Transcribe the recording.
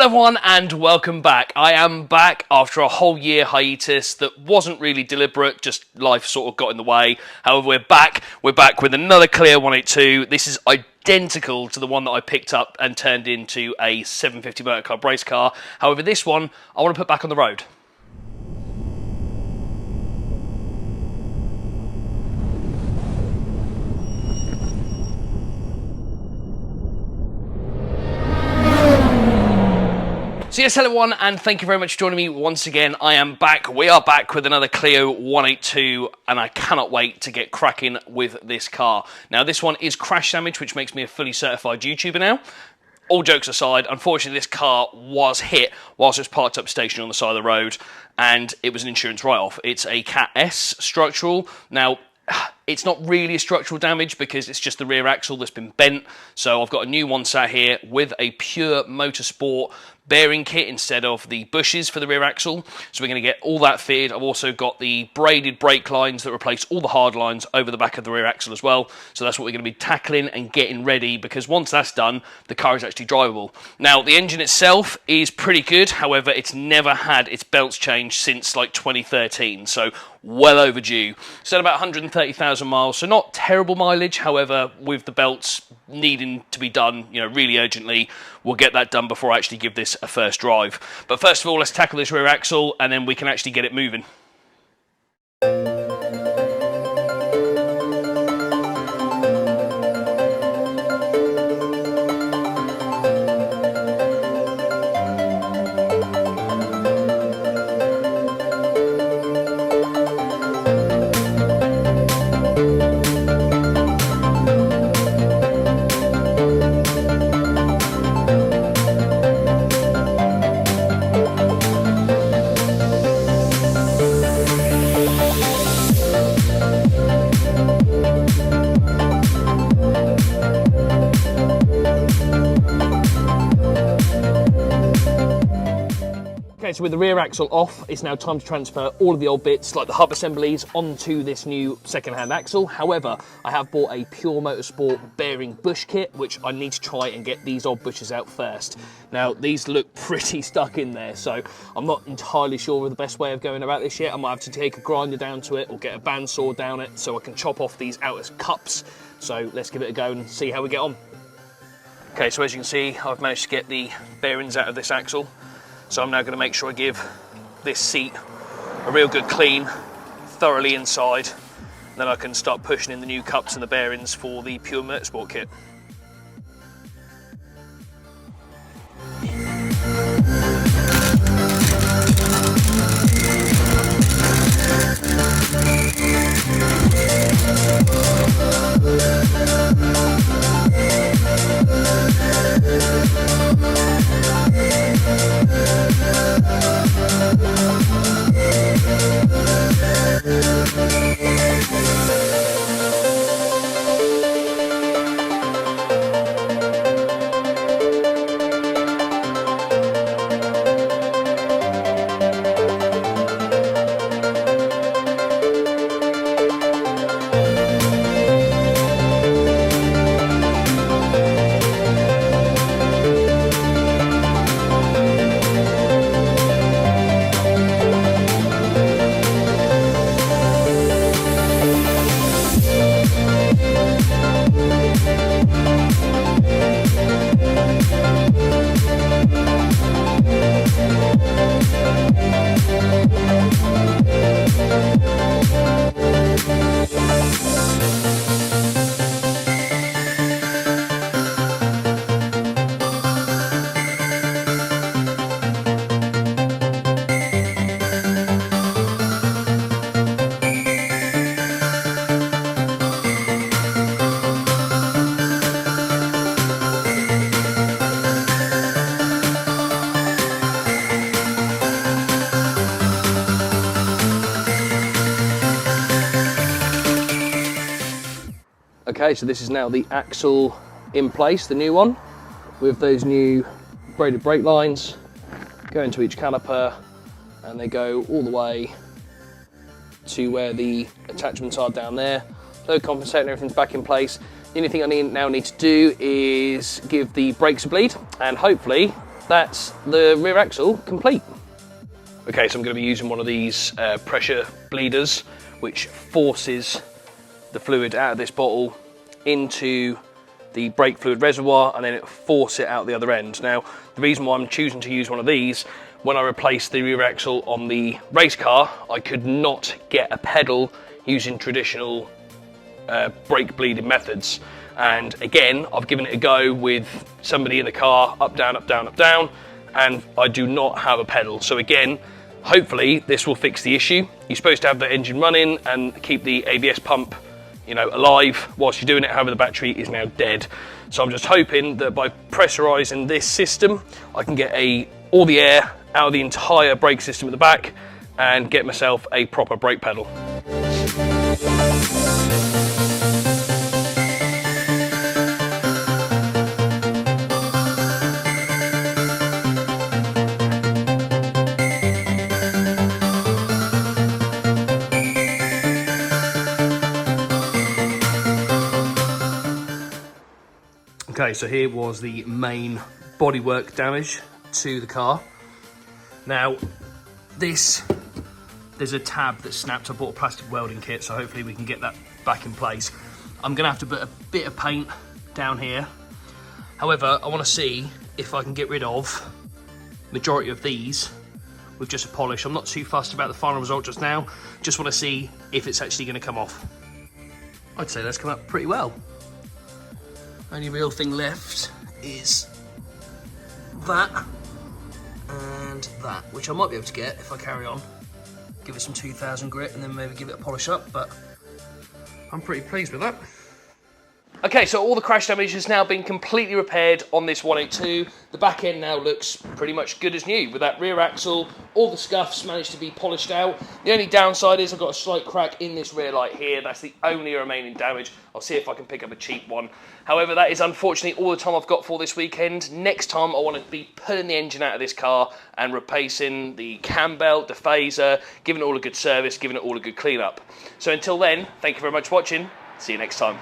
everyone and welcome back. I am back after a whole year hiatus that wasn't really deliberate, just life sort of got in the way. However, we're back with another Clio 182. This is identical to the one that I picked up and turned into a 750 motor club race car. However, this one I want to put back on the road. So yes, hello everyone, and thank you very much for joining me once again. I am back. We are back with another Clio 182, and I cannot wait to get cracking with this car. Now, this one is crash damage, which makes me a fully certified YouTuber now. All jokes aside, unfortunately, this car was hit whilst it was parked up stationary on the side of the road, and it was an insurance write-off. It's a Cat S structural. Now, it's not really a structural damage because it's just the rear axle that's been bent. So I've got a new one sat here with a pure motorsport bearing kit instead of the bushes for the rear axle. So we're going to get all that fitted. I've also got the braided brake lines that replace all the hard lines over the back of the rear axle as well. So that's what we're going to be tackling and getting ready, because once that's done, the car is actually drivable. Now, the engine itself is pretty good. However, it's never had its belts changed since like 2013. So well overdue. It's done about 130,000 miles, so not terrible mileage. However, with the belts needing to be done, really urgently, we'll get that done before I actually give this a first drive. But first of all, let's tackle this rear axle, and then we can actually get it moving. Okay, so with the rear axle off, it's now time to transfer all of the old bits, like the hub assemblies, onto this new second-hand axle. However, I have bought a pure motorsport bearing bush kit, which I need to try and get these old bushes out first. Now, these look pretty stuck in there, so I'm not entirely sure of the best way of going about this yet. I might have to take a grinder down to it or get a bandsaw down it so I can chop off these outer cups. So let's give it a go and see how we get on. Okay, so as you can see, I've managed to get the bearings out of this axle. So I'm now going to make sure I give this seat a real good clean, thoroughly inside. Then I can start pushing in the new cups and the bearings for the pure motorsport kit. Okay, so this is now the axle in place, the new one, with those new braided brake lines going to each caliper, and they go all the way to where the attachments are down there. Load compensator and everything's back in place. The only thing I now need to do is give the brakes a bleed, and hopefully that's the rear axle complete. Okay, so I'm going to be using one of these pressure bleeders, which forces the fluid out of this bottle into the brake fluid reservoir, and then it forces it out the other end. Now, the reason why I'm choosing to use one of these, when I replaced the rear axle on the race car, I could not get a pedal using traditional brake bleeding methods. And again, I've given it a go with somebody in the car, up, down, up, down, up, down, and I do not have a pedal. So again, hopefully this will fix the issue. You're supposed to have the engine running and keep the ABS pump, you know, alive whilst you're doing it. However, the battery is now dead. So I'm just hoping that by pressurizing this system, I can get all the air out of the entire brake system at the back and get myself a proper brake pedal. Okay, so here was the main bodywork damage to the car. Now, there's a tab that snapped. I bought a plastic welding kit, so hopefully we can get that back in place. I'm gonna have to put a bit of paint down here. However, I wanna see if I can get rid of majority of these with just a polish. I'm not too fussed about the final result just now. Just wanna see if it's actually gonna come off. I'd say that's come up pretty well. Only real thing left is that and that, which I might be able to get if I carry on. Give it some 2000 grit and then maybe give it a polish up, but I'm pretty pleased with that. Okay, so all the crash damage has now been completely repaired on this 182. The back end now looks pretty much good as new with that rear axle. All the scuffs managed to be polished out. The only downside is I've got a slight crack in this rear light here. That's the only remaining damage. I'll see if I can pick up a cheap one. However, that is unfortunately all the time I've got for this weekend. Next time I want to be pulling the engine out of this car and replacing the cam belt, the phaser, giving it all a good service, giving it all a good clean up. So until then, thank you very much for watching. See you next time.